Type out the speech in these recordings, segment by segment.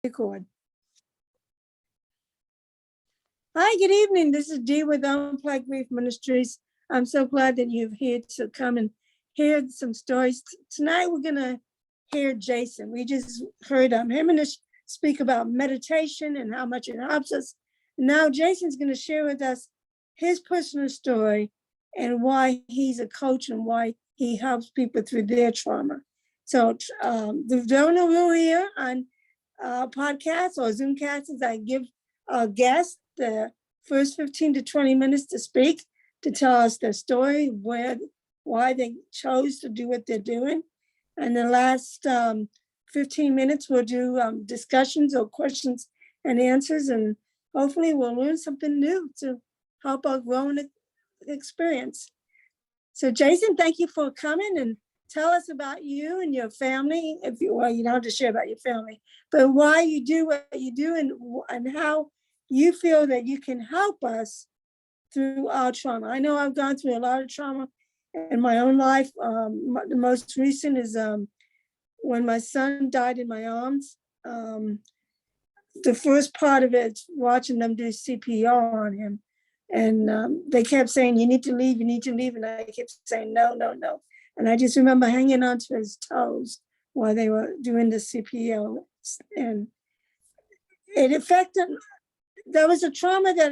Record. Hi, good evening. This is Dee with Unplug Ministries. I'm so glad that you've here to come and hear some stories. Tonight we're gonna hear Jason. We just heard him and speak about meditation and how much it helps us. Now Jason's gonna share with us his personal story and why he's a coach and why he helps people through their trauma. So the donor will hear on podcasts or Zoomcasts, I give a guest the first 15 to 20 minutes to speak, to tell us their story, why they chose to do what they're doing. And the last 15 minutes, we'll do discussions or questions and answers, and hopefully we'll learn something new to help our growing experience. So Jason, thank you for coming, and tell us about you and your family. If you, well, you don't have to share about your family, but why you do what you do and how you feel that you can help us through our trauma. I know I've gone through a lot of trauma in my own life. The most recent is when my son died in my arms. The first part of it, watching them do CPR on him. And they kept saying, you need to leave, you need to leave. And I kept saying, no, no, no. And I just remember hanging onto his toes while they were doing the CPR. And it affected, there was a trauma that,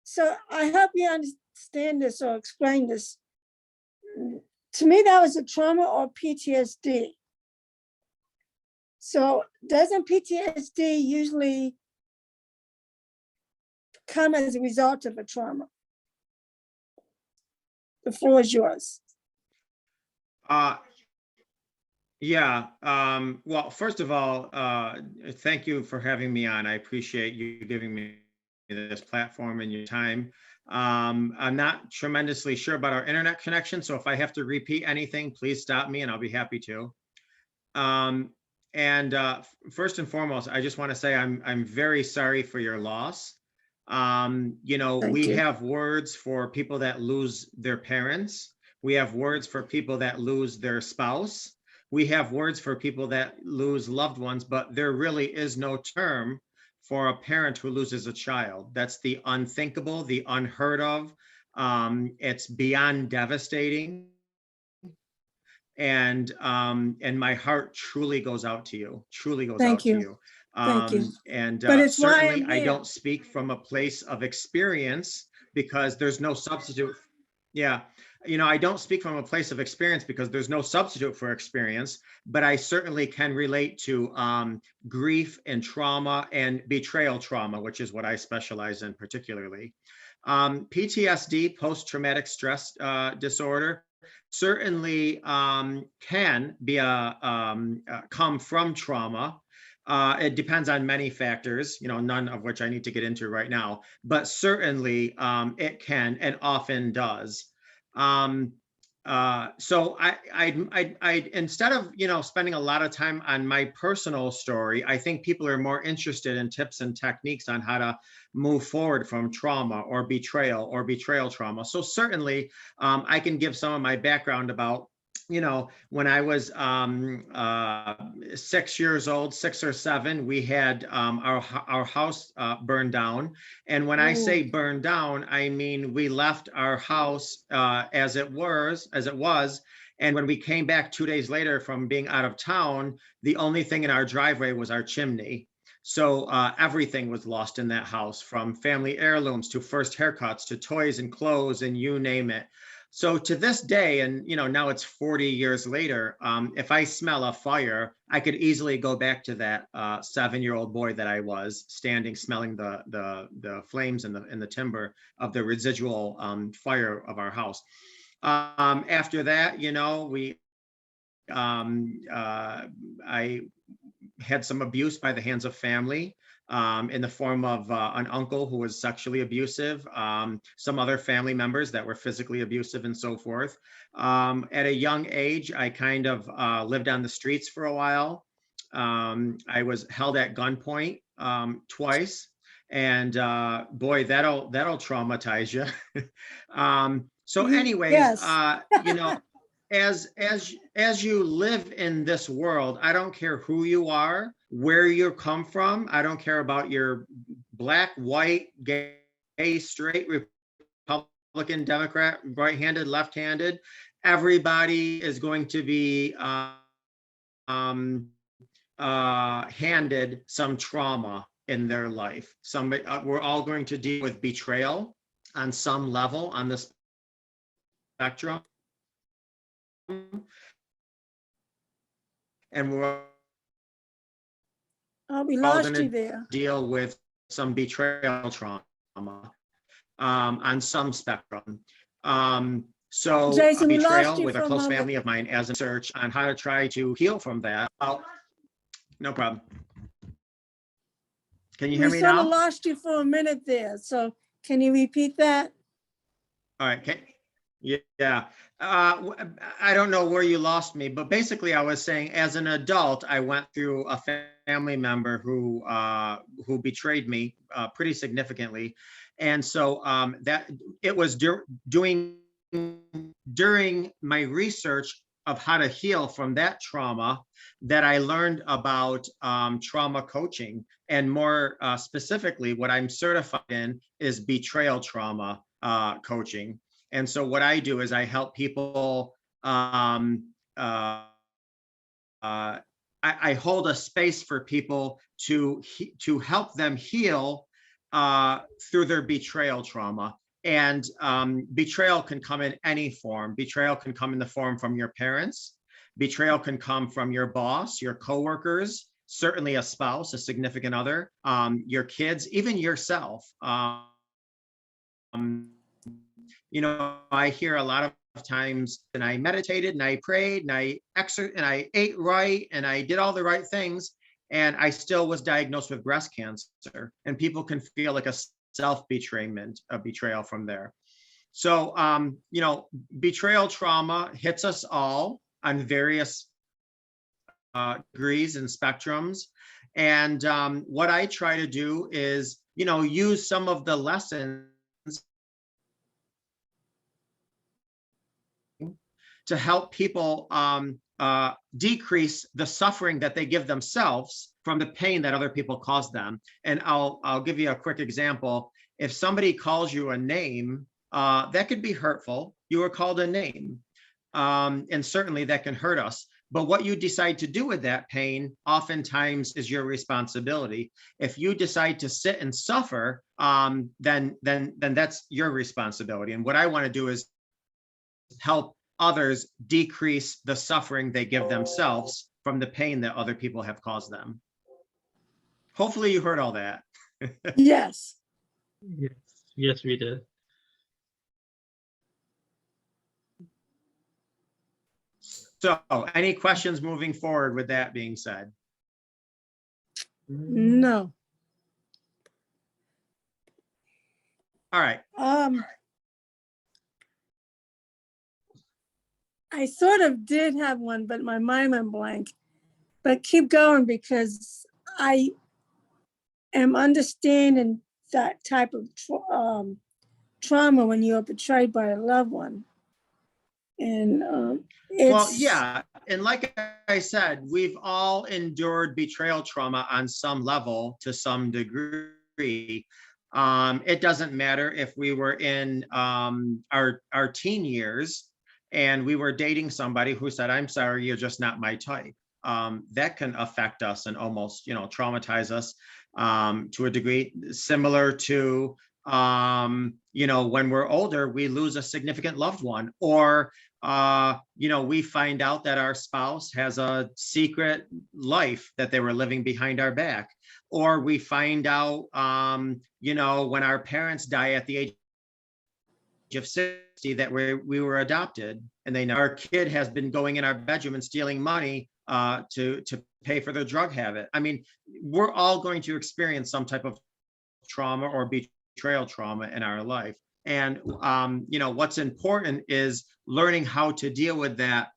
so I hope you understand this or explain this. To me, that was a trauma or PTSD. So doesn't PTSD usually come as a result of a trauma? The floor is yours. Yeah. Well, first of all, thank you for having me on. I appreciate you giving me this platform and your time. I'm not tremendously sure about our internet connection, so if I have to repeat anything, please stop me and I'll be happy to. First and foremost, I just want to say I'm very sorry for your loss. You know, we have words for people that lose their parents. We have words for people that lose their spouse. We have words for people that lose loved ones, but there really is no term for a parent who loses a child. That's the unthinkable, the unheard of. It's beyond devastating. And my heart truly goes out to you, truly goes out to you. Thank you. And but it's certainly I don't speak from a place of experience because there's no substitute. Yeah. You know, I don't speak from a place of experience because there's no substitute for experience, but I certainly can relate to grief and trauma and betrayal trauma, which is what I specialize in particularly. PTSD, post-traumatic stress disorder, certainly can be come from trauma. It depends on many factors, you know, none of which I need to get into right now, but certainly it can and often does. So I instead of, you know, spending a lot of time on my personal story, I think people are more interested in tips and techniques on how to move forward from trauma or betrayal trauma. So certainly I can give some of my background about, you know, when I was 6 years old, 6 or 7, we had our house burned down. And when I say burned down, I mean we left our house as it was. And when we came back 2 days later from being out of town, the only thing in our driveway was our chimney. So everything was lost in that house, from family heirlooms to first haircuts to toys and clothes and you name it. So to this day, and you know, now it's 40 years later, if I smell a fire, I could easily go back to that 7-year-old boy that I was, standing, smelling the flames in the timber of the residual fire of our house. After that, you know, I had some abuse by the hands of family. In the form of an uncle who was sexually abusive, some other family members that were physically abusive and so forth. At a young age, I kind of lived on the streets for a while. I was held at gunpoint twice. And boy, that'll traumatize you. So anyways, yes. you know, as you live in this world, I don't care who you are, where you come from. I don't care about your black, white, gay, straight, Republican, Democrat, right-handed, left-handed. Everybody is going to be handed some trauma in their life. We're all going to deal with betrayal on some level on the spectrum. And we're we all lost going you to there. deal with some betrayal trauma on some spectrum. So Jason, we lost betrayal you with a for a close moment. family of mine as a search on how to try to heal from that. Oh, no problem. Can you hear We me sort of now? lost you for a minute there. So can you repeat that? All right. Yeah. I don't know where you lost me, but basically I was saying as an adult, I went through a family member who betrayed me pretty significantly. And so that it was during my research of how to heal from that trauma that I learned about trauma coaching, and more specifically, what I'm certified in is betrayal trauma coaching. And so what I do is I help people, I hold a space for people to help them heal through their betrayal trauma. And betrayal can come in any form. Betrayal can come in the form from your parents. Betrayal can come from your boss, your coworkers, certainly a spouse, a significant other, your kids, even yourself. You know, I hear a lot of times, and I meditated and I prayed and I ate right and I did all the right things, and I still was diagnosed with breast cancer. And people can feel like a self-betrayment, a betrayal from there. So, you know, betrayal trauma hits us all on various degrees and spectrums. And what I try to do is, you know, use some of the lessons to help people decrease the suffering that they give themselves from the pain that other people cause them. And I'll give you a quick example. If somebody calls you a name, that could be hurtful. You were called a name, and certainly that can hurt us. But what you decide to do with that pain oftentimes is your responsibility. If you decide to sit and suffer, then that's your responsibility. And what I want to do is help others decrease the suffering they give themselves from the pain that other people have caused them. Hopefully you heard all that. Yes. Yes, we did. So any questions moving forward with that being said? No. All right. I sort of did have one, but my mind went blank. But keep going, because I am understanding that type of trauma when you are betrayed by a loved one. And well, yeah. And like I said, we've all endured betrayal trauma on some level to some degree. It doesn't matter if we were in our teen years and we were dating somebody who said, "I'm sorry, you're just not my type." That can affect us and almost, you know, traumatize us to a degree similar to, you know, when we're older, we lose a significant loved one, or, you know, we find out that our spouse has a secret life that they were living behind our back, or we find out, you know, when our parents die at the age of 60 that we were adopted, and they know our kid has been going in our bedroom and stealing money to pay for their drug habit. I mean, we're all going to experience some type of trauma or betrayal trauma in our life. And you know, what's important is learning how to deal with that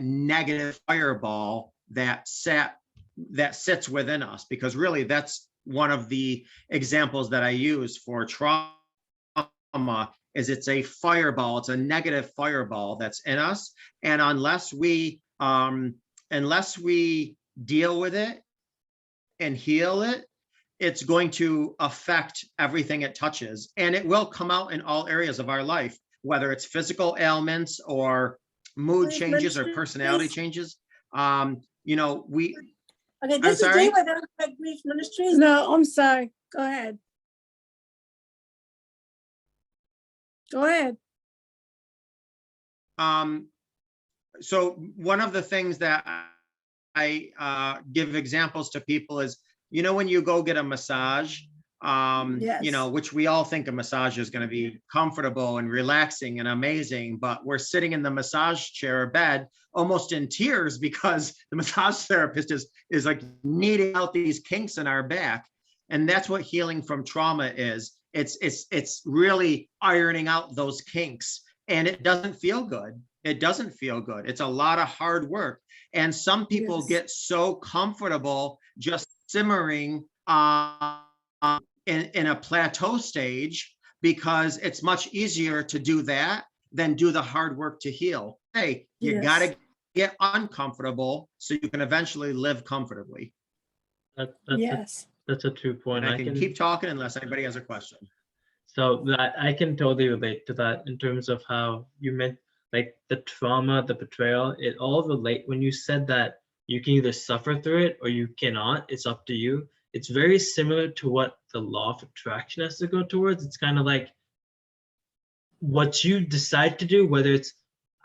negative fireball that sits within us, because really that's one of the examples that I use for trauma trauma is it's a fireball, it's a negative fireball that's in us. And unless we deal with it and heal it, it's going to affect everything it touches. And it will come out in all areas of our life, whether it's physical ailments or mood changes or personality changes. You know, Okay, I'm this is sorry? Dee with Unplug Grief Ministries. No, I'm sorry. Go ahead. Go ahead. So one of the things that I give examples to people is, you know, when you go get a massage, Yes. you know, which we all think a massage is going to be comfortable and relaxing and amazing, but we're sitting in the massage chair or bed almost in tears because the massage therapist is like kneading out these kinks in our back. And that's what healing from trauma is. It's really ironing out those kinks, and it doesn't feel good. It doesn't feel good. It's a lot of hard work. And some people get so comfortable just simmering in a plateau stage because it's much easier to do that than do the hard work to heal. Hey, you got to get uncomfortable so you can eventually live comfortably. That's a true point. And I can keep talking unless anybody has a question. So that I can totally relate to that in terms of how you meant like the trauma, the betrayal, it all relate when you said that you can either suffer through it or you cannot, it's up to you. It's very similar to what the law of attraction has to go towards. It's kind of like what you decide to do, whether it's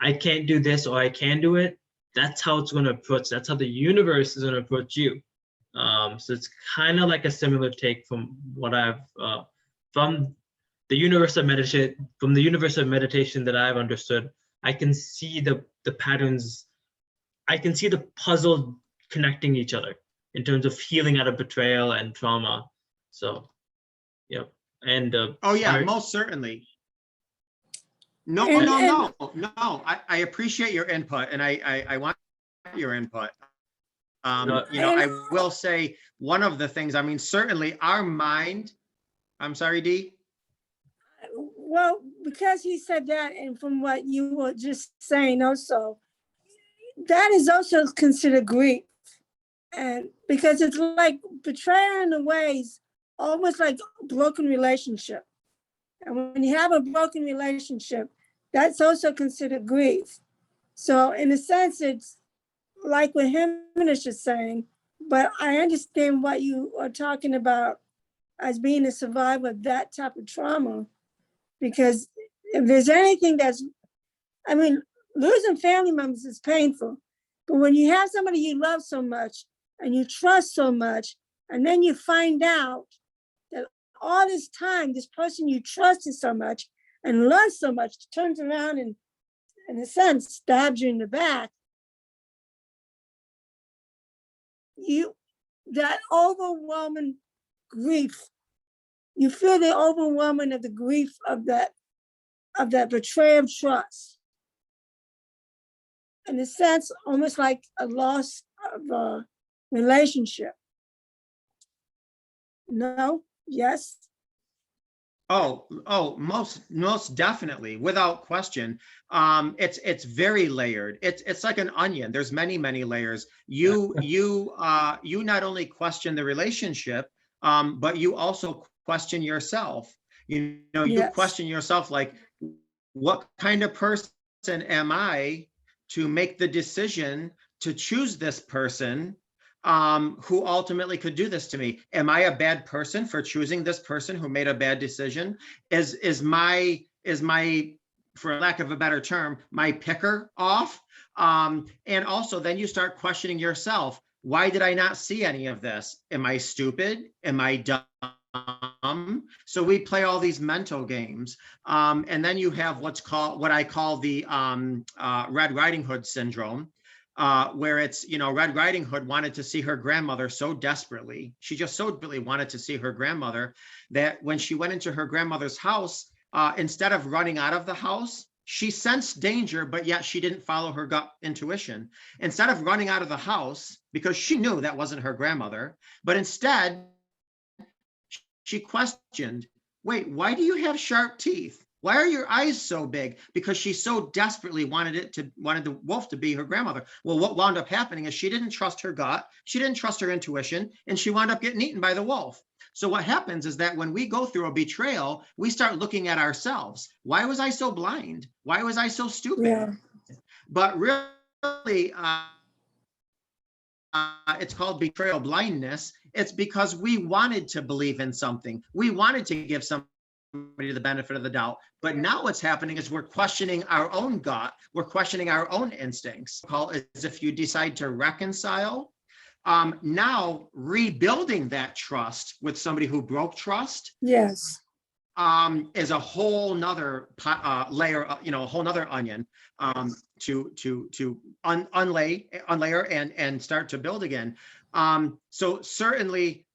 I can't do this or I can do it, that's how it's going to approach. That's how the universe is going to approach you. So it's kind of like a similar take from what I've from the universe of meditation that I've understood. I can see the patterns. I can see the puzzle connecting each other in terms of healing out of betrayal and trauma. So, yep. And oh yeah, most certainly. No. I appreciate your input, and I want your input. You know, I will say one of the things. I mean, certainly our mind. I'm sorry, Dee. Well, because he said that, and from what you were just saying also, that is also considered grief. And because it's like betrayal in a way is almost like a broken relationship. And when you have a broken relationship, that's also considered grief. So in a sense, it's like what Himanish is saying, but I understand what you are talking about as being a survivor of that type of trauma. Because if there's anything I mean, losing family members is painful, but when you have somebody you love so much and you trust so much, and then you find out that all this time, this person you trusted so much and loved so much turns around and, in a sense, stabs you in the back, that overwhelming grief, you feel the overwhelming of the grief of that betrayal of trust. In a sense, almost like a loss of a relationship. No? Yes? Oh, most definitely, without question. It's very layered. It's like an onion. There's many layers. You not only question the relationship, but you also question yourself. You know, you question yourself, like, what kind of person am I to make the decision to choose this person who ultimately could do this to me? Am I a bad person for choosing this person who made a bad decision? Is my, for lack of a better term, my picker off? And also then you start questioning yourself. Why did I not see any of this? Am I stupid? Am I dumb? So we play all these mental games. And then you have what I call the Red Riding Hood syndrome, where it's, you know, Red Riding Hood wanted to see her grandmother so desperately. She just so desperately wanted to see her grandmother that when she went into her grandmother's house, instead of running out of the house, she sensed danger, but yet she didn't follow her gut intuition. Instead of running out of the house, because she knew that wasn't her grandmother, but instead she questioned, wait, why do you have sharp teeth? Why are your eyes so big? Because she so desperately wanted the wolf to be her grandmother. Well, what wound up happening is she didn't trust her gut, she didn't trust her intuition, and she wound up getting eaten by the wolf. So what happens is that when we go through a betrayal, we start looking at ourselves. Why was I so blind? Why was I so stupid? Yeah. But really, it's called betrayal blindness. It's because we wanted to believe in something. We wanted to give somebody the benefit of the doubt. But now what's happening is we're questioning our own gut. We're questioning our own instincts. As if you decide to reconcile, now rebuilding that trust with somebody who broke trust, Yes. is a whole nother layer, a whole nother onion to unlayer and start to build again. So certainly,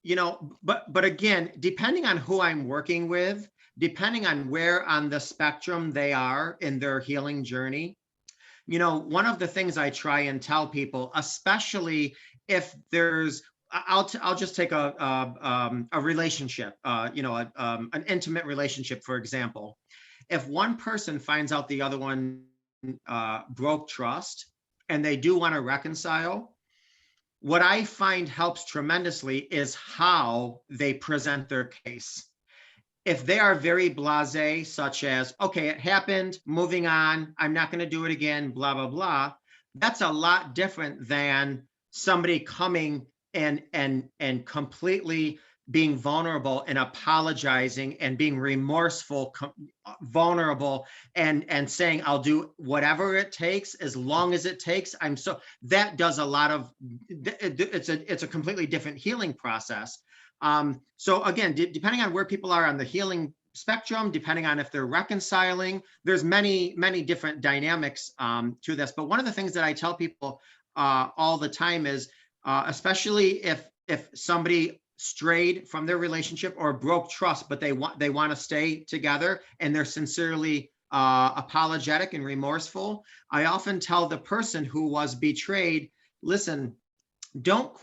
but again, depending on who I'm working with, depending on where on the spectrum they are in their healing journey, one of the things I try and tell people, especially if there's, I'll just take a relationship, an intimate relationship, for example. If one person finds out the other one broke trust and they do want to reconcile, what I find helps tremendously is how they present their case. If they are very blasé, such as, okay, it happened, moving on, I'm not going to do it again, blah, blah, blah, that's a lot different than somebody coming and completely being vulnerable and apologizing and being remorseful, vulnerable, and saying, I'll do whatever it takes, as long as it takes. That does a lot of, it's a completely different healing process. So again, depending on where people are on the healing spectrum, depending on if they're reconciling, there's many, many different dynamics to this. But one of the things that I tell people all the time is, especially if somebody strayed from their relationship or broke trust, but they want to stay together and they're sincerely apologetic and remorseful, I often tell the person who was betrayed, listen, don't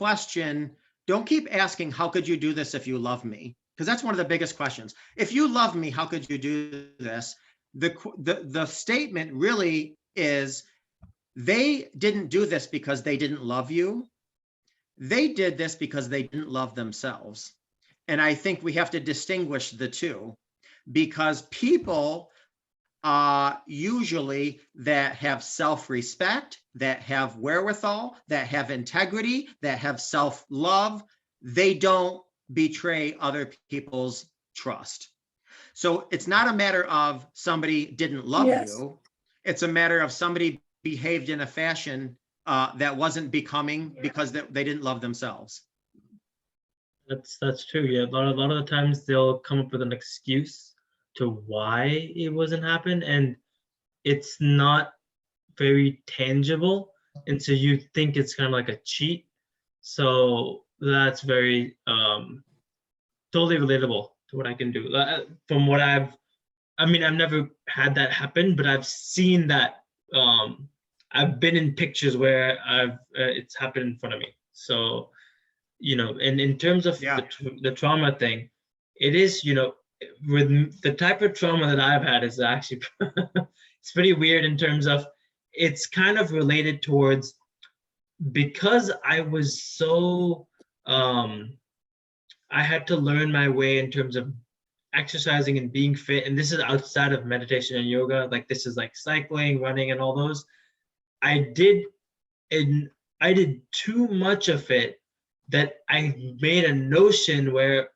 keep asking, how could you do this if you love me? Because that's one of the biggest questions. If you love me, how could you do this? The statement really is, they didn't do this because they didn't love you. They did this because they didn't love themselves. And I think we have to distinguish the two, because people usually that have self-respect, that have wherewithal, that have integrity, that have self-love, they don't betray other people's trust. So it's not a matter of somebody didn't love you. It's a matter of somebody behaved in a fashion that wasn't becoming because they didn't love themselves. That's true. Yeah, a lot of the times they'll come up with an excuse to why it wasn't happened, and it's not very tangible, and so you think it's kind of like a cheat. So that's very totally relatable to what I can do. From what I've never had that happen, but I've seen that. I've been in pictures where it's happened in front of me. So, and in terms of the trauma thing, it is, with the type of trauma that I've had is actually, it's pretty weird in terms of, it's kind of related towards, because I was so, I had to learn my way in terms of exercising and being fit. And this is outside of meditation and yoga. Like, this is like cycling, running, and all those. I did too much of it, that I made a notion where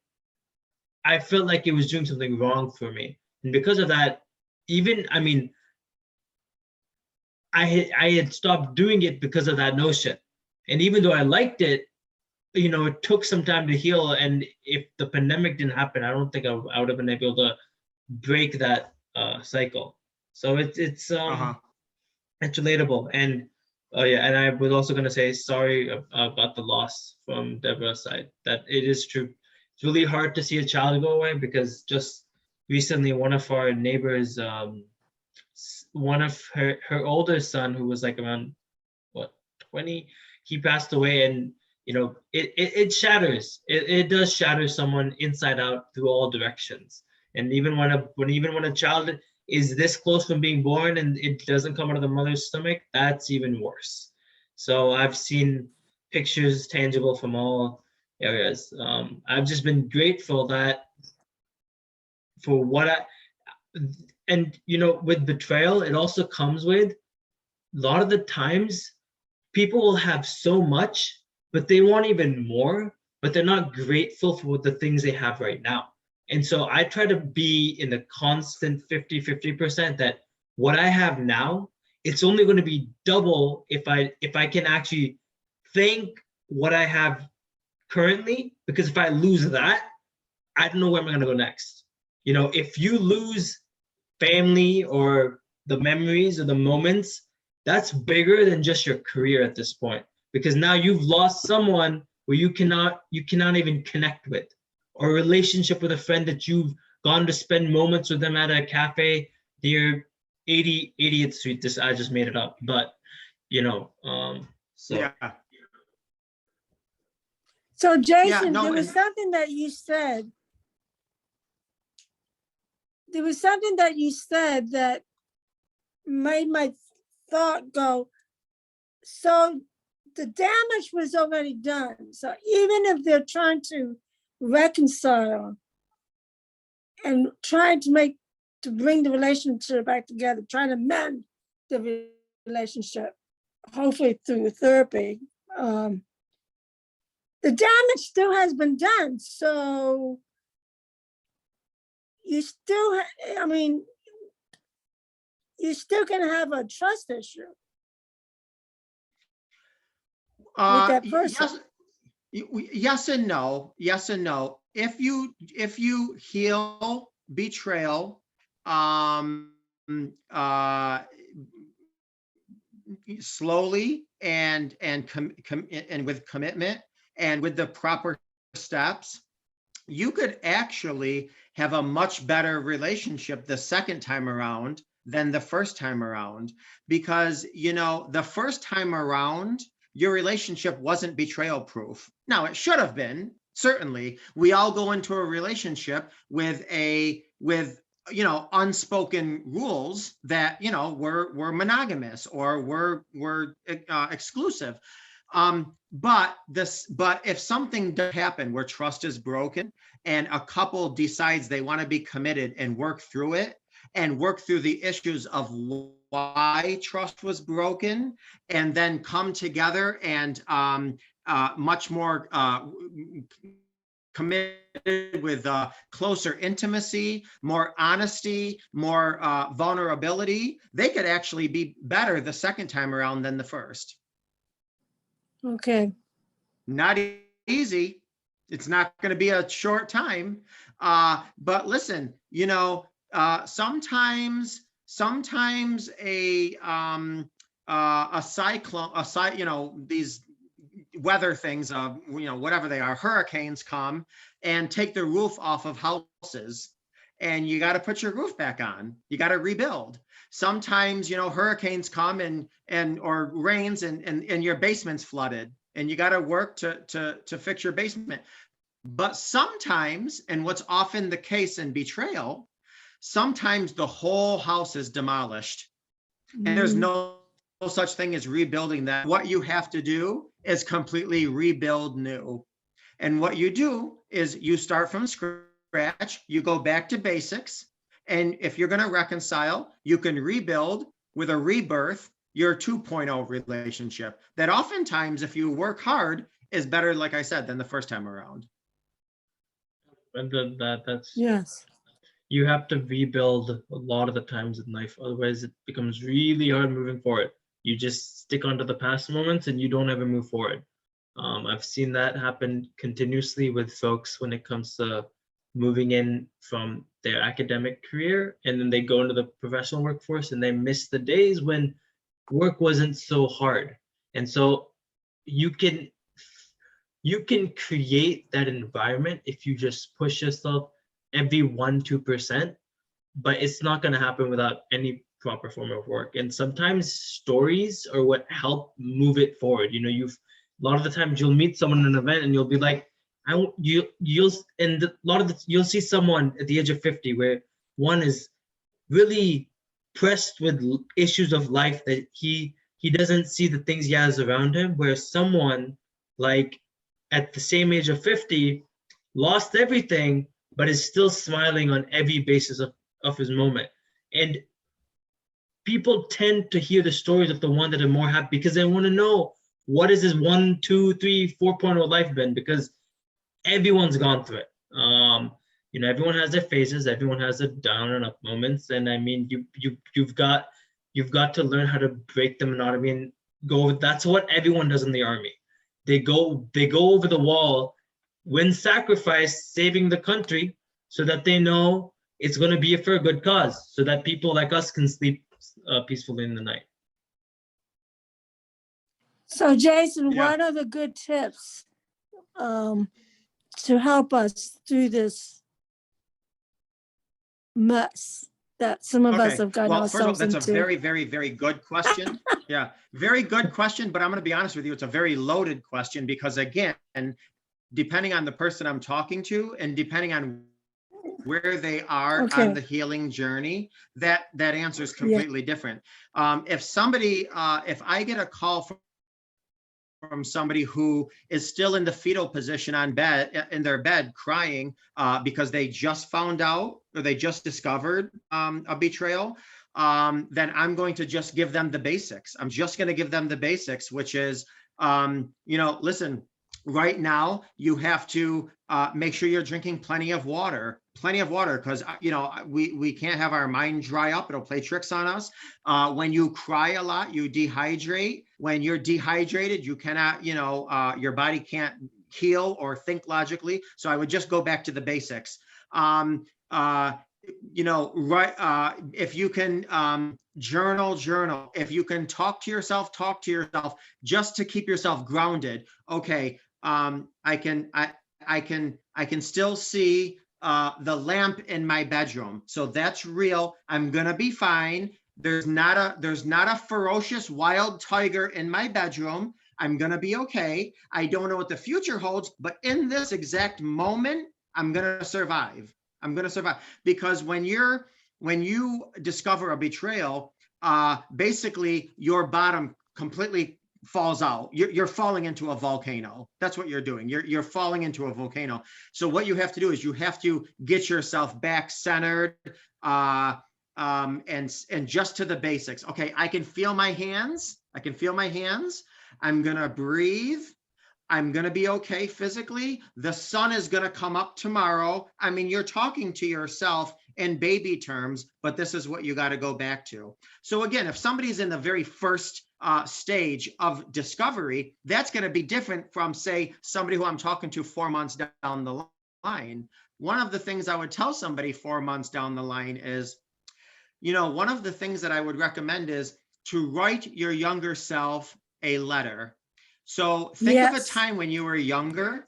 I felt like it was doing something wrong for me. And because of that, I had stopped doing it because of that notion. And even though I liked it, it took some time to heal. And if the pandemic didn't happen, I don't think I would have been able to break that cycle. So it's relatable. And and I was also going to say sorry about the loss from Deborah's side. That it is true. It's really hard to see a child go away, because just recently one of our neighbors, one of her older son, who was like around 20, he passed away. And it shatters. It does shatter someone inside out through all directions. And even when a child is this close from being born and it doesn't come out of the mother's stomach, that's even worse. So I've seen pictures tangible from all areas. I've just been grateful that for what and with betrayal, it also comes with a lot of the times people will have so much, but they want even more, but they're not grateful for the things they have right now. And so I try to be in the constant 50% that what I have now, it's only going to be double if I can actually thank what I have currently, because if I lose that, I don't know where I'm going to go next. If you lose family or the memories or the moments, that's bigger than just your career at this point, because now you've lost someone where you cannot even connect with, or a relationship with a friend that you've gone to spend moments with them at a cafe near 80th Street. This, I just made it up, but so Yeah. So Jason, Yeah, no, there was something that you said. There was something that you said that made my thought go, so the damage was already done. So even if they're trying to reconcile and trying to bring the relationship back together, trying to mend the relationship, hopefully through therapy, the damage still has been done. So you still, you're still going to have a trust issue with that person. Yes and no. Yes and no. If you heal betrayal, slowly and with commitment and with the proper steps, you could actually have a much better relationship the second time around than the first time around, because the first time around your relationship wasn't betrayal proof. Now it should have been. Certainly we all go into a relationship with unspoken rules that we're monogamous or we're exclusive. But if something does happen where trust is broken and a couple decides they want to be committed and work through it and work through the issues of why trust was broken, and then come together and much more committed with closer intimacy, more honesty, more vulnerability, they could actually be better the second time around than the first. Okay. Not easy. It's not going to be a short time. But listen, sometimes a cyclone, these weather things, whatever they are, hurricanes come and take the roof off of houses, and you got to put your roof back on. You got to rebuild. Sometimes, hurricanes come or rains and your basement's flooded, and you got to work to fix your basement. But sometimes, and what's often the case in betrayal, sometimes the whole house is demolished, and there's no such thing as rebuilding that. What you have to do is completely rebuild new. And what you do is you start from scratch, you go back to basics. And if you're going to reconcile, you can rebuild with a rebirth your 2.0 relationship that oftentimes, if you work hard, is better, like I said, than the first time around. And that's Yes. You have to rebuild a lot of the times in life, otherwise it becomes really hard moving forward. You just stick onto the past moments and you don't ever move forward. I've seen that happen continuously with folks when it comes to moving in from their academic career, and then they go into the professional workforce and they miss the days when work wasn't so hard. And so you can create that environment if you just push yourself every 1-2%, but it's not going to happen without any proper form of work. And sometimes stories are what help move it forward. A lot of the times you'll meet someone in an event and you'll be like, You'll and a lot of you'll see someone at the age of 50 where one is really pressed with issues of life that he doesn't see the things he has around him, where someone like at the same age of 50 lost everything but is still smiling on every basis of his moment. And people tend to hear the stories of the one that are more happy because they want to know what is his 1, 2, 3, 4.0 life been, because everyone's gone through it. Everyone has their phases, everyone has their down and up moments, and I mean, you've got to learn how to break the monotony and go. That's what everyone does in the army. They go over the wall, win sacrifice, saving the country, so that they know it's going to be for a good cause, so that people like us can sleep peacefully in the night. So Jason, Yeah. what are the good tips to help us through this mess that some of us have gotten well, first of all, ourselves that's a into? very, very, very good question. Yeah, very good question, but I'm going to be honest with you, it's a very loaded question because, again, depending on the person I'm talking to and depending on where they are on the healing journey, that answer is completely different. If I get a call from somebody who is still in the fetal position in their bed crying because they just found out or they just discovered a betrayal, then I'm going to just give them the basics. I'm just going to give them the basics, which is, listen, right now you have to make sure you're drinking plenty of water, because we can't have our mind dry up. It'll play tricks on us. When you cry a lot, you dehydrate. When you're dehydrated, you cannot, your body can't heal or think logically. So I would just go back to the basics. If you can journal. If you can talk to yourself just to keep yourself grounded. Okay, I can still see the lamp in my bedroom, so that's real. I'm gonna be fine. There's not a ferocious wild tiger in my bedroom. I'm gonna be okay. I don't know what the future holds, but in this exact moment, I'm gonna survive. Because when you discover a betrayal, basically your bottom completely falls out. You're falling into a volcano. That's what you're doing. You're falling into a volcano. So what you have to do is you have to get yourself back centered, and just to the basics. Okay, I can feel my hands. I'm gonna breathe. I'm going to be okay physically. The sun is going to come up tomorrow. I mean, you're talking to yourself in baby terms, but this is what you got to go back to. So again, if somebody's in the very first stage of discovery, that's going to be different from, say, somebody who I'm talking to 4 months down the line. One of the things I would tell somebody 4 months down the line is, one of the things that I would recommend is to write your younger self a letter. So think of a time when you were younger.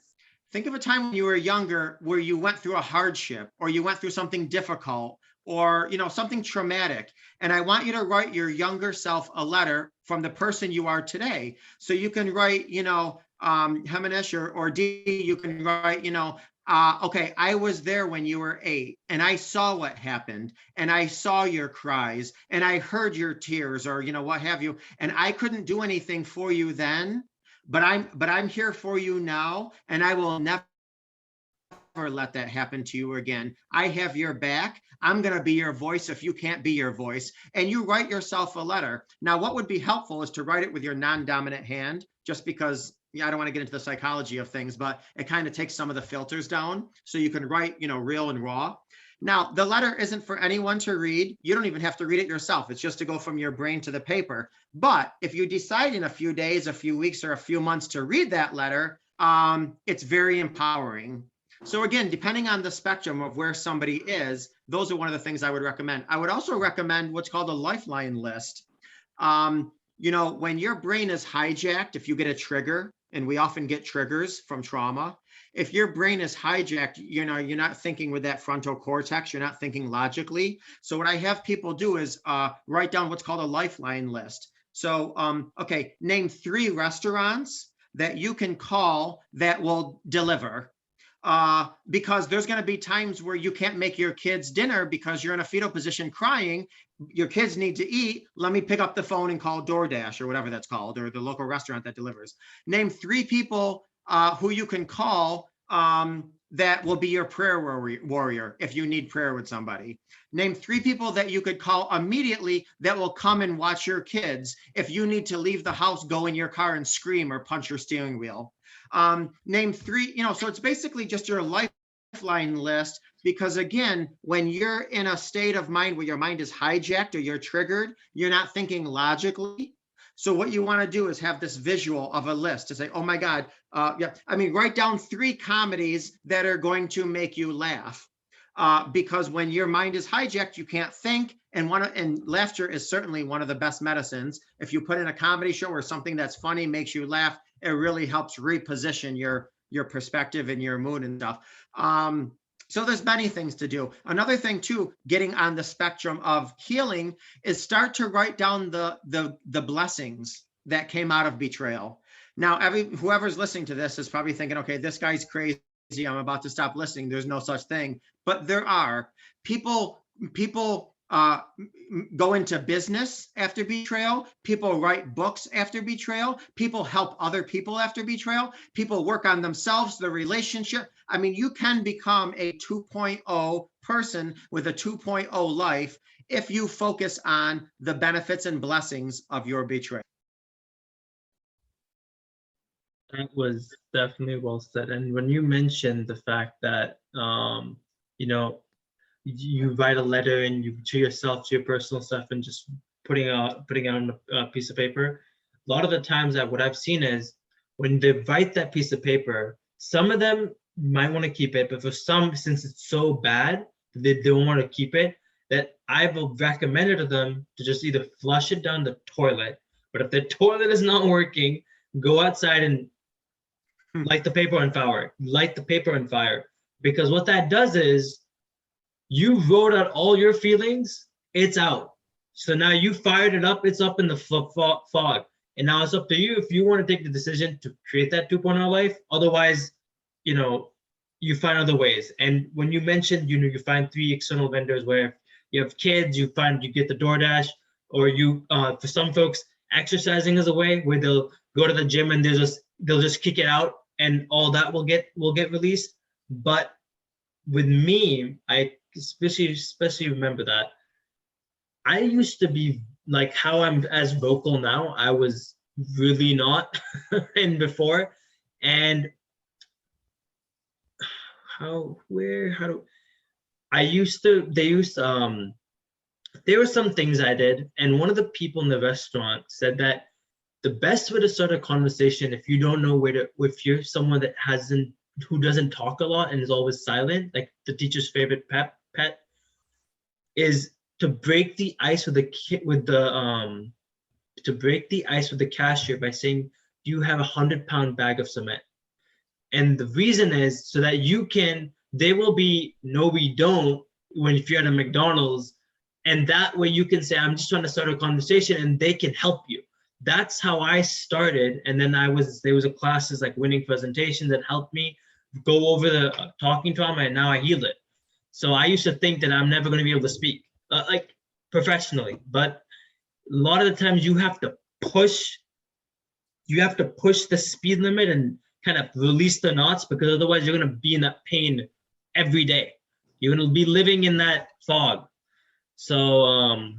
Where you went through a hardship or you went through something difficult or, something traumatic. And I want you to write your younger self a letter from the person you are today. So you can write, Hemanish or Dee, you can write, okay, I was there when you were 8 and I saw what happened and I saw your cries and I heard your tears or, what have you. And I couldn't do anything for you then, but I'm here for you now. And I will never let that happen to you again. I have your back. I'm going to be your voice if you can't be your voice. And you write yourself a letter. Now, what would be helpful is to write it with your non-dominant hand, just because I don't want to get into the psychology of things, but it kind of takes some of the filters down so you can write, real and raw. Now, the letter isn't for anyone to read. You don't even have to read it yourself. It's just to go from your brain to the paper. But if you decide in a few days, a few weeks, or a few months to read that letter, it's very empowering. So again, depending on the spectrum of where somebody is, those are one of the things I would recommend. I would also recommend what's called a lifeline list. When your brain is hijacked, if you get a trigger, and we often get triggers from trauma, if your brain is hijacked, you're not thinking with that frontal cortex, you're not thinking logically. So what I have people do is write down what's called a lifeline list. So, okay, name 3 restaurants that you can call that will deliver. because there's going to be times where you can't make your kids dinner because you're in a fetal position crying. Your kids need to eat. Let me pick up the phone and call DoorDash or whatever that's called, or the local restaurant that delivers. Name 3 people who you can call that will be your prayer warrior if you need prayer with somebody. Name 3 people that you could call immediately that will come and watch your kids if you need to leave the house, go in your car and scream or punch your steering wheel. Name 3, so it's basically just your lifeline list, because again, when you're in a state of mind where your mind is hijacked or you're triggered, you're not thinking logically. So what you want to do is have this visual of a list to say, oh my God, write down 3 comedies that are going to make you laugh. Because when your mind is hijacked, you can't think, and laughter is certainly one of the best medicines. If you put in a comedy show or something that's funny, makes you laugh, it really helps reposition your perspective and your mood and stuff. So there's many things to do. Another thing too, getting on the spectrum of healing, is start to write down the blessings that came out of betrayal. Now, whoever's listening to this is probably thinking, okay, this guy's crazy, I'm about to stop listening. There's no such thing. But there are. People go into business after betrayal. People write books after betrayal. People help other people after betrayal. People work on themselves, their relationship. I mean, you can become a 2.0 person with a 2.0 life if you focus on the benefits and blessings of your betrayal. That was definitely well said. And when you mentioned the fact that, you write a letter and to yourself, to your personal stuff, and just putting it on a piece of paper, a lot of the times that what I've seen is when they write that piece of paper, some of them might want to keep it, but for some, since it's so bad, they don't want to keep it, that I've recommended to them to just either flush it down the toilet, but if the toilet is not working, go outside and light the paper on fire. Because what that does is, you wrote out all your feelings, it's out. So now you fired it up, it's up in the fog. And now it's up to you if you want to take the decision to create that 2.0 life. Otherwise, you find other ways. And when you mentioned, you find 3 external vendors where you have kids, you get the DoorDash, or for some folks, exercising is a way where they'll go to the gym and they'll just kick it out, and all that will get released. But with me, I especially remember that I used to be like how I'm as vocal now. I was really not in before. And there were some things I did, and one of the people in the restaurant said that the best way to start a conversation, if you don't know if you're someone that who doesn't talk a lot and is always silent, like the teacher's favorite pet, is to break the ice with the cashier by saying, do you have 100-pound bag of cement? And the reason is so that they will be, no, we don't, if you're at a McDonald's, and that way you can say, I'm just trying to start a conversation, and they can help you. That's how I started. And then there was a classes like winning presentations that helped me go over the talking trauma, and now I healed it. So I used to think that I'm never going to be able to speak like professionally, but a lot of the times you have to push the speed limit and kind of release the knots, because otherwise you're going to be in that pain every day. You're going to be living in that fog. So and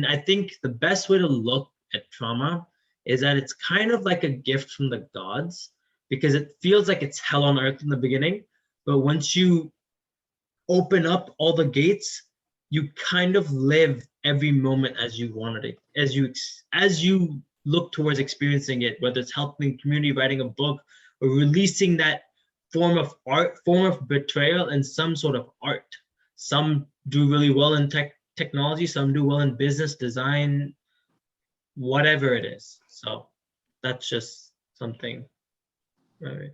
I think the best way to look at trauma is that it's kind of like a gift from the gods, because it feels like it's hell on earth in the beginning, but once you open up all the gates, you kind of live every moment as you wanted it, as you look towards experiencing it, whether it's helping community, writing a book, or releasing that form of betrayal in some sort of art. Some do really well in technology, some do well in business, design, whatever it is. So that's just something, right?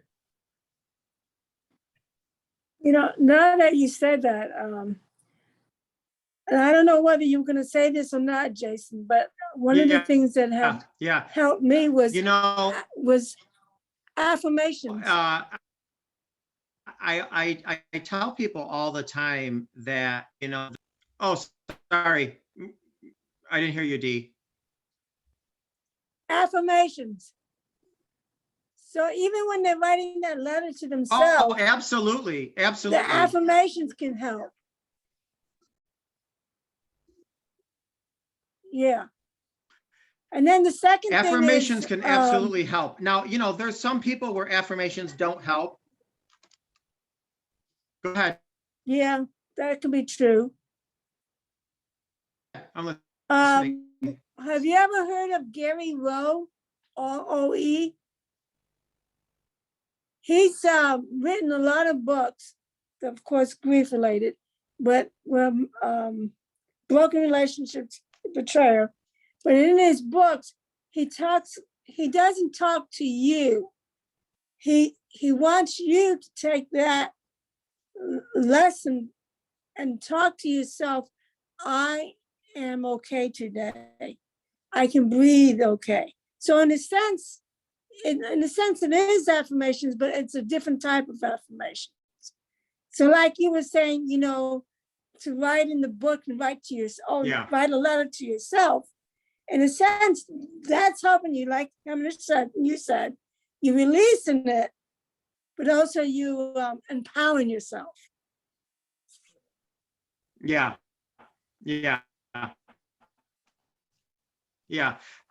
Now that you said that, and I don't know whether you were going to say this or not, Jason, but one of the things that have helped me was affirmations. I tell people all the time that, oh, sorry, I didn't hear you, Dee. Affirmations. So even when they're writing that letter to Oh, themselves, absolutely, the absolutely. affirmations can help. Yeah. And then the second thing is Affirmations can absolutely help. Now, there's some people where affirmations don't help. Go ahead. yeah, that can be true. I'm listening. Have you ever heard of Gary Rowe, ROE? He's written a lot of books, of course, grief related, but broken relationships, betrayal. But in his books, he doesn't talk to you. He wants you to take that lesson and talk to yourself. I am okay today. I can breathe okay. So in a sense, it is affirmations, but it's a different type of affirmations. So like you were saying, to write in the book and write to yourself, write a letter to yourself. In a sense, that's helping you, like you said, you're releasing it, but also you empowering yourself. Yeah.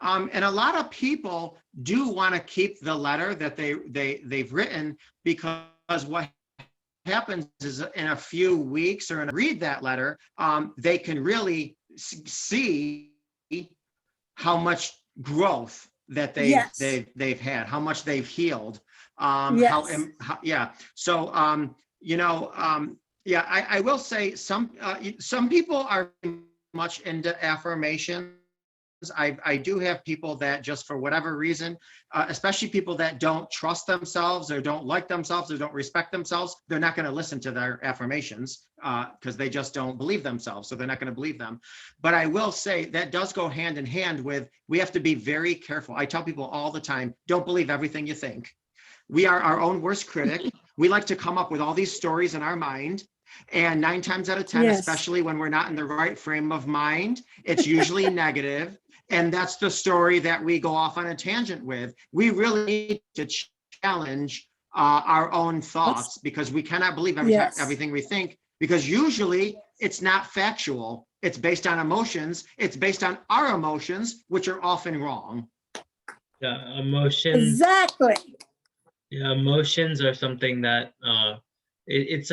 And a lot of people do want to keep the letter that they've written, because what happens is in a few weeks or read that letter, they can really see how much growth that they've had, how much they've healed. So I will say some people are much into affirmations. I do have people that just for whatever reason, especially people that don't trust themselves or don't like themselves or don't respect themselves, they're not going to listen to their affirmations because they just don't believe themselves. So they're not going to believe them. But I will say that does go hand in hand with, we have to be very careful. I tell people all the time, don't believe everything you think. We are our own worst critic. We like to come up with all these stories in our mind. And 9 times out of 10, especially when we're not in the right frame of mind, it's usually negative. And that's the story that we go off on a tangent with. We really need to challenge our own thoughts, because we cannot believe everything we think, because usually it's not factual. It's based on emotions. It's based on our emotions, which are often wrong. Yeah, emotions. Exactly. Yeah, emotions are something that it's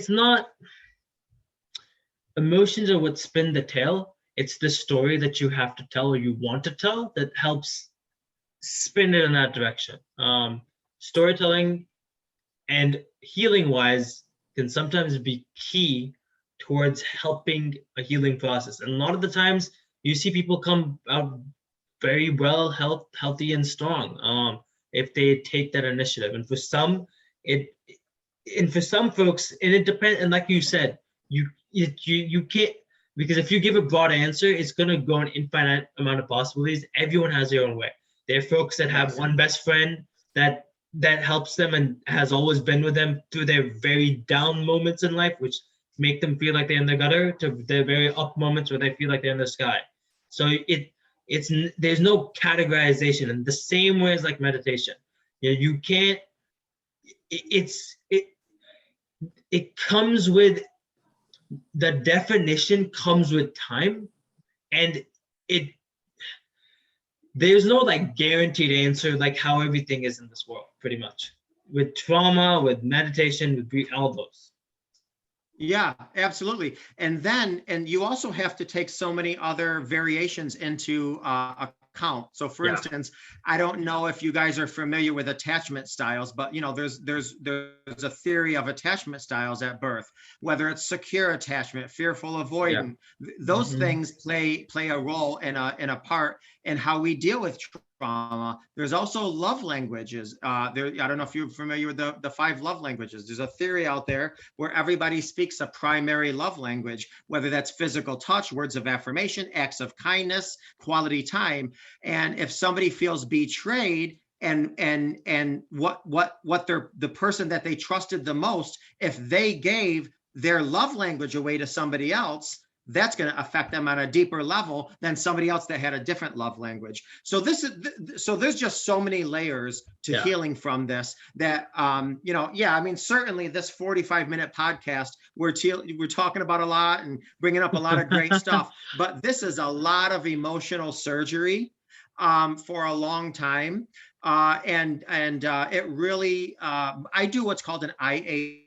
not emotions are what spin the tale. It's the story that you have to tell or you want to tell that helps spin it in that direction. Storytelling and healing wise can sometimes be key towards helping a healing process. And a lot of the times you see people come out very well healthy and strong if they take that initiative. And for some folks, and it depends, and like you said, you can't, because if you give a broad answer, it's going to go an infinite amount of possibilities. Everyone has their own way. There are folks that have one best friend that helps them and has always been with them through their very down moments in life, which make them feel like they're in the gutter, to their very up moments where they feel like they're in the sky. So there's no categorization, in the same way as like meditation. You can't. It comes with, the definition comes with time, and there's no like guaranteed answer, like how everything is in this world, pretty much, with trauma, with meditation, with all those. Yeah, absolutely. And you also have to take so many other variations into account. So for instance, I don't know if you guys are familiar with attachment styles, but there's a theory of attachment styles at birth, whether it's secure attachment, fearful avoidant, those things play a role in a part in how we deal with trauma. There's also love languages. I don't know if you're familiar with the 5 love languages. There's a theory out there where everybody speaks a primary love language, whether that's physical touch, words of affirmation, acts of kindness, quality time. And if somebody feels betrayed, and what the person that they trusted the most, if they gave their love language away to somebody else, that's going to affect them on a deeper level than somebody else that had a different love language. So there's just so many layers to healing from this that, I mean, certainly this 45-minute podcast, we're talking about a lot and bringing up a lot of great stuff, but this is a lot of emotional surgery for a long time. And it really, I do what's called an IHP.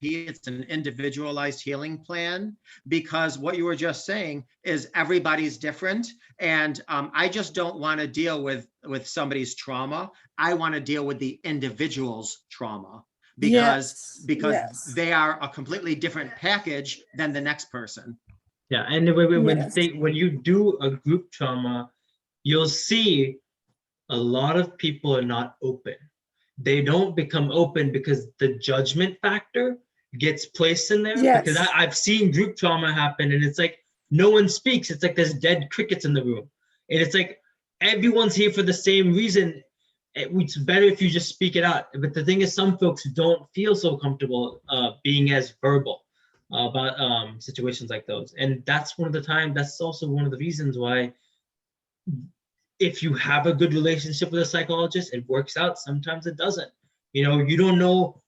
It's an individualized healing plan, because what you were just saying is everybody's different. And I just don't want to deal with somebody's trauma. I want to deal with the individual's trauma, because they are a completely different package than the next person. Yeah, and when you do a group trauma, you'll see a lot of people are not open. They don't become open because the judgment factor gets placed in there. Because I've seen group trauma happen, and it's like no one speaks. It's like there's dead crickets in the room, and it's like everyone's here for the same reason. It's better if you just speak it out. But the thing is, some folks don't feel so comfortable being as verbal about situations like those, and that's also one of the reasons why, if you have a good relationship with a psychologist, it works out. Sometimes it doesn't. You don't know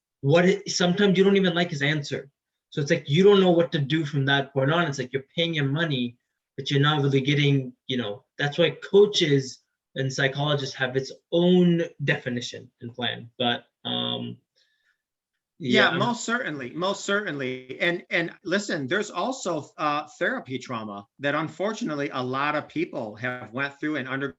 sometimes you don't even like his answer. So it's like you don't know what to do from that point on. It's like you're paying him money, but you're not really getting, that's why coaches and psychologists have its own definition and plan. But most certainly. And listen, there's also therapy trauma that unfortunately a lot of people have went through and undergo.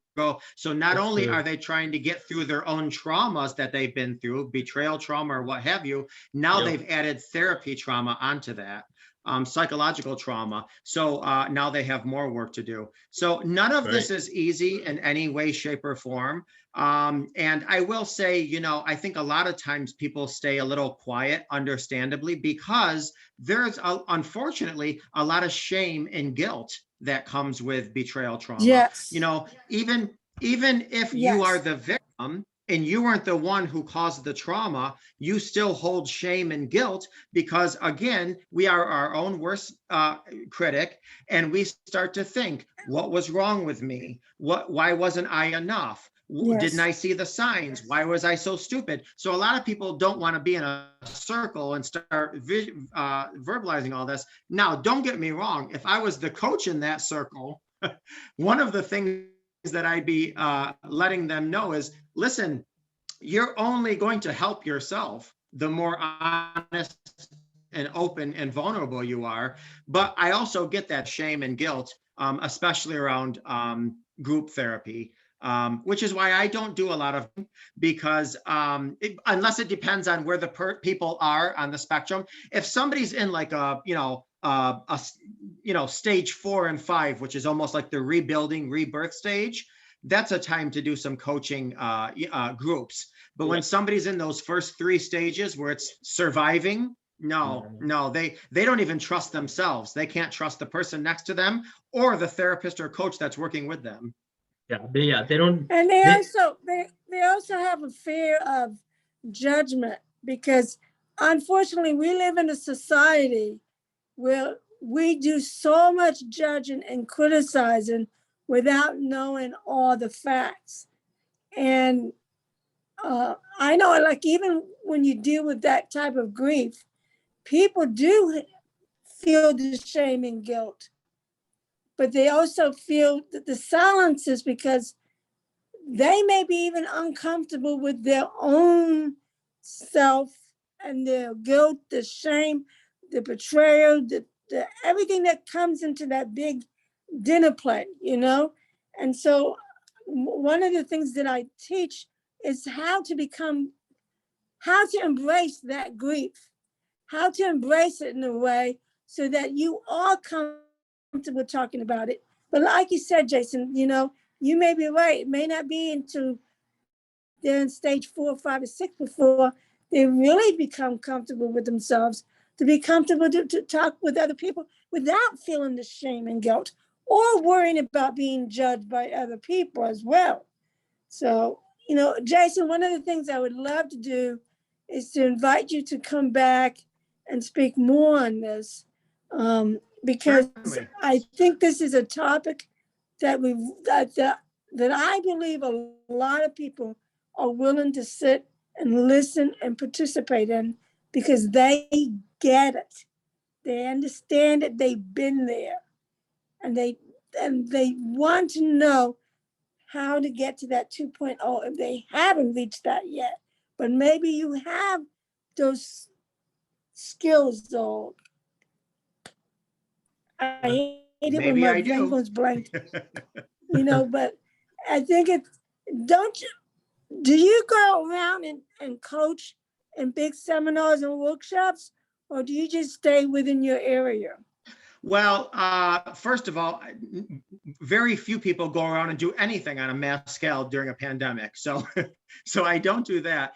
So not only are they trying to get through their own traumas that they've been through, betrayal trauma or what have you, now they've added therapy trauma onto that, psychological trauma. So now they have more work to do. So none of this is easy in any way, shape, or form. And I will say, I think a lot of times people stay a little quiet, understandably, because there's unfortunately a lot of shame and guilt that comes with betrayal trauma. Even if you are the victim and you weren't the one who caused the trauma, you still hold shame and guilt, because again, we are our own worst critic, and we start to think, what was wrong with me? Why wasn't I enough? Didn't I see the signs? Why was I so stupid? So a lot of people don't want to be in a circle and start verbalizing all this. Now, don't get me wrong. If I was the coach in that circle, one of the things that I'd be letting them know is, listen, you're only going to help yourself the more honest and open and vulnerable you are. But I also get that shame and guilt, especially around group therapy. Which is why I don't do a lot of, because unless it depends on where the people are on the spectrum. If somebody's in like stage 4 and 5, which is almost like the rebuilding, rebirth stage, that's a time to do some coaching groups. But when somebody's in those first 3 stages where it's surviving, no, they don't even trust themselves. They can't trust the person next to them or the therapist or coach that's working with them. They don't. And they also have a fear of judgment, because unfortunately we live in a society where we do so much judging and criticizing without knowing all the facts. And I know, like, even when you deal with that type of grief, people do feel the shame and guilt, but they also feel that the silence is because they may be even uncomfortable with their own self and their guilt, the shame, the betrayal, the everything that comes into that big dinner plate, And so one of the things that I teach is how to embrace that grief, how to embrace it in a way so that you are comfortable talking about it. But like you said, Jason, you may be right. It may not be until they're in stage 4, 5, or 6 before they really become comfortable with themselves, to be comfortable to talk with other people without feeling the shame and guilt or worrying about being judged by other people as well. So, you know, Jason, one of the things I would love to do is to invite you to come back and speak more on this, because Certainly. I think this is a topic that that I believe a lot of people are willing to sit and listen and participate in, because they get it, they understand it, they've been there, and they want to know how to get to that 2.0 if they haven't reached that yet. But maybe you have those skills, though. I hate it when Maybe my I brain do. goes blank, you know, but I think it's, don't you, do you go around and coach in big seminars and workshops, or do you just stay within your area? Well, first of all, very few people go around and do anything on a mass scale during a pandemic. So, so I don't do that.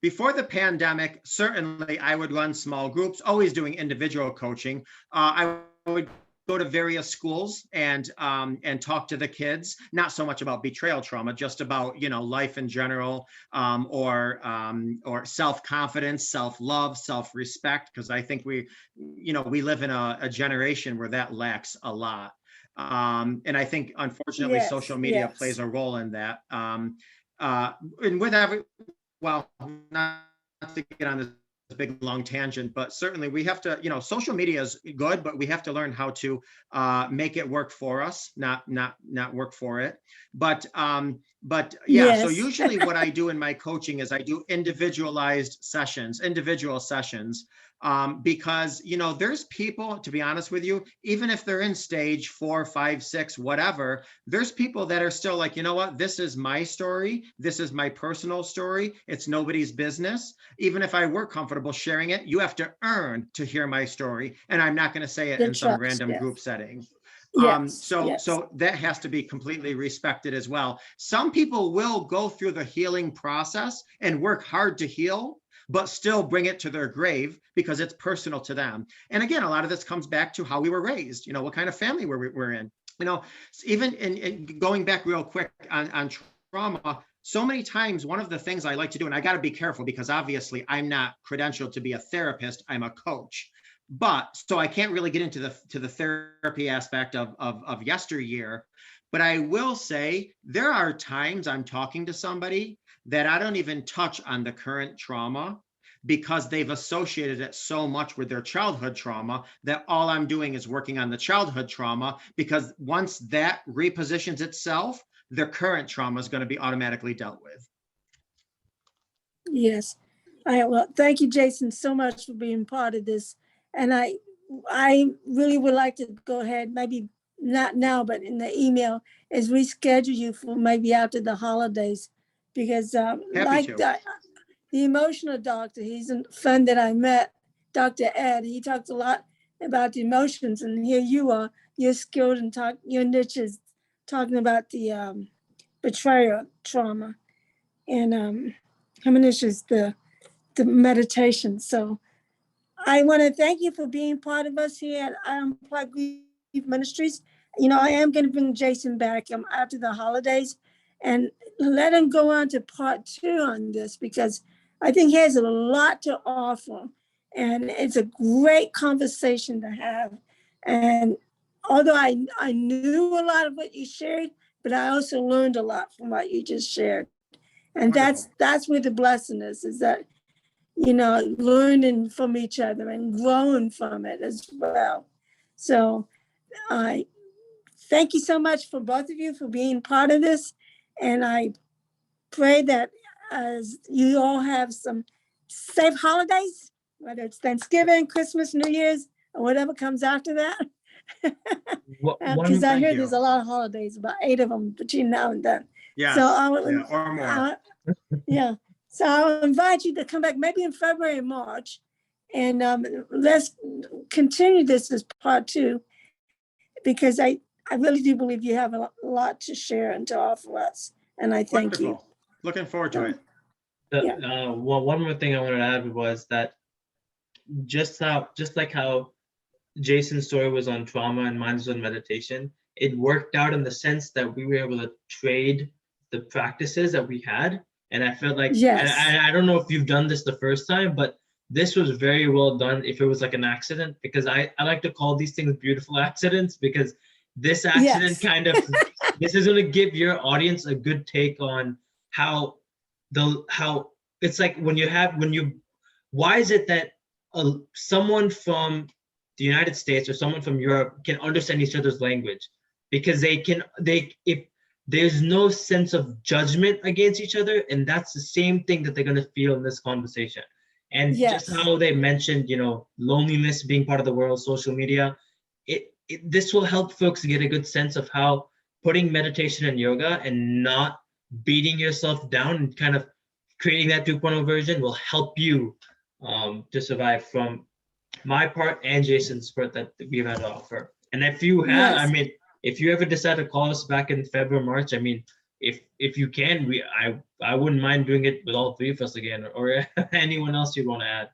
Before the pandemic, certainly I would run small groups, always doing individual coaching. I would go to various schools and talk to the kids, not so much about betrayal trauma, just about, you know, life in general, or self-confidence, self-love, self-respect, because I think we live in a generation where that lacks a lot. And I think, unfortunately, Yes, social media yes. plays a role in that. And with not to get on this big long tangent, but certainly we have to, social media is good, but we have to learn how to make it work for us, not work for it. But yeah, so Yes. usually what I do in my coaching is I do individual sessions, because, there's people, to be honest with you, even if they're in stage 4, 5, 6, whatever, there's people that are still like, you know what, this is my story. This is my personal story. It's nobody's business. Even if I were comfortable sharing it, you have to earn to hear my story. And I'm not going to say it in some random group setting. Yes, So that has to be completely respected as well. Some people will go through the healing process and work hard to heal, but still bring it to their grave because it's personal to them. And again, a lot of this comes back to how we were raised, what kind of family we're in. Even in going back real quick on trauma, so many times, one of the things I like to do, and I got to be careful because obviously I'm not credentialed to be a therapist, I'm a coach. But so I can't really get into the therapy aspect of yesteryear. But I will say there are times I'm talking to somebody that I don't even touch on the current trauma because they've associated it so much with their childhood trauma that all I'm doing is working on the childhood trauma, because once that repositions itself, their current trauma is going to be automatically dealt with. Yes. Well, thank you, Jason, so much for being part of this. And I really would like to go ahead, maybe not now, but in the email, is reschedule you for maybe after the holidays, because the emotional doctor, he's a friend that I met, Dr. Ed, he talks a lot about the emotions, and here you are, you're skilled in your niche is talking about the betrayal trauma, and Heminish is the meditation. So I want to thank you for being part of us here at Unplug Ministries. I am going to bring Jason back after the holidays and let him go on to part 2 on this, because I think he has a lot to offer and it's a great conversation to have. And although I knew a lot of what you shared, but I also learned a lot from what you just shared. And that's where the blessing is that, learning from each other and growing from it as well. So I thank you so much for both of you for being part of this. And I pray that as you all have some safe holidays, whether it's Thanksgiving, Christmas, New Year's, or whatever comes after that. Because I hear there's a lot of holidays, about 8 of them between now and then. Yes, so or more. Yeah. So I'll invite you to come back maybe in February and March, and let's continue this as part 2, because I really do believe you have a lot to share and to offer us. And I thank you. Looking forward to it. One more thing I wanted to add was that just like how Jason's story was on trauma and mine was on meditation, it worked out in the sense that we were able to trade the practices that we had. And I felt like, Yes. I don't know if you've done this the first time, but this was very well done if it was like an accident, because I like to call these things beautiful accidents, because this accident Yes. kind of, this is going to give your audience a good take on how it's like why is it that someone from the United States or someone from Europe can understand each other's language? Because if there's no sense of judgment against each other, and that's the same thing that they're going to feel in this conversation. And Yes. just how they mentioned, loneliness being part of the world, social media, this will help folks get a good sense of how putting meditation and yoga and not beating yourself down and kind of creating that 2.0 version will help you to survive, from my part and Jason's part that we've had to offer. And if you have, Yes. if you ever decide to call us back in February, March, if you can, I wouldn't mind doing it with all three of us again, or anyone else you'd want to add.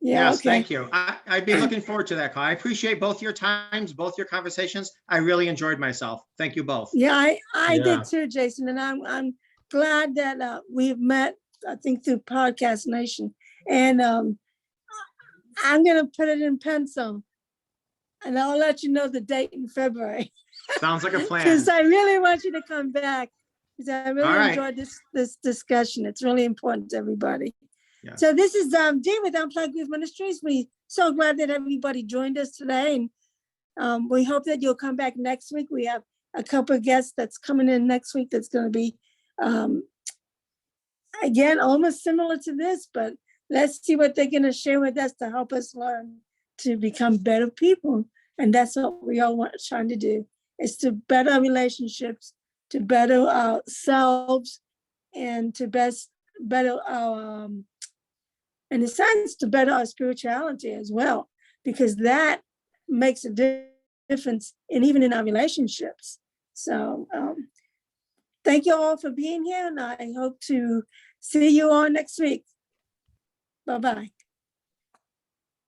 Yeah. Yes, Okay. thank you. I'd be looking forward to that call. I appreciate both your times, both your conversations. I really enjoyed myself. Thank you both. Yeah, I Yeah. did too, Jason, and I'm glad that we've met. I think through Podcast Nation, and I'm gonna put it in pencil, and I'll let you know the date in February. Sounds like a plan. Because I really want you to come back, because I really All right. enjoyed this discussion. It's really important to everybody. Yeah. So this is Dee with Unplug with Ministries. We so glad that everybody joined us today, and we hope that you'll come back next week. We have a couple of guests that's coming in next week that's going to be, again, almost similar to this, but let's see what they're going to share with us to help us learn to become better people. And that's what we all want trying to do, is to better our relationships, to better ourselves, and to better our, in a sense, to better our spirituality as well, because that makes a difference even in our relationships. So thank you all for being here, and I hope to see you all next week. Bye-bye.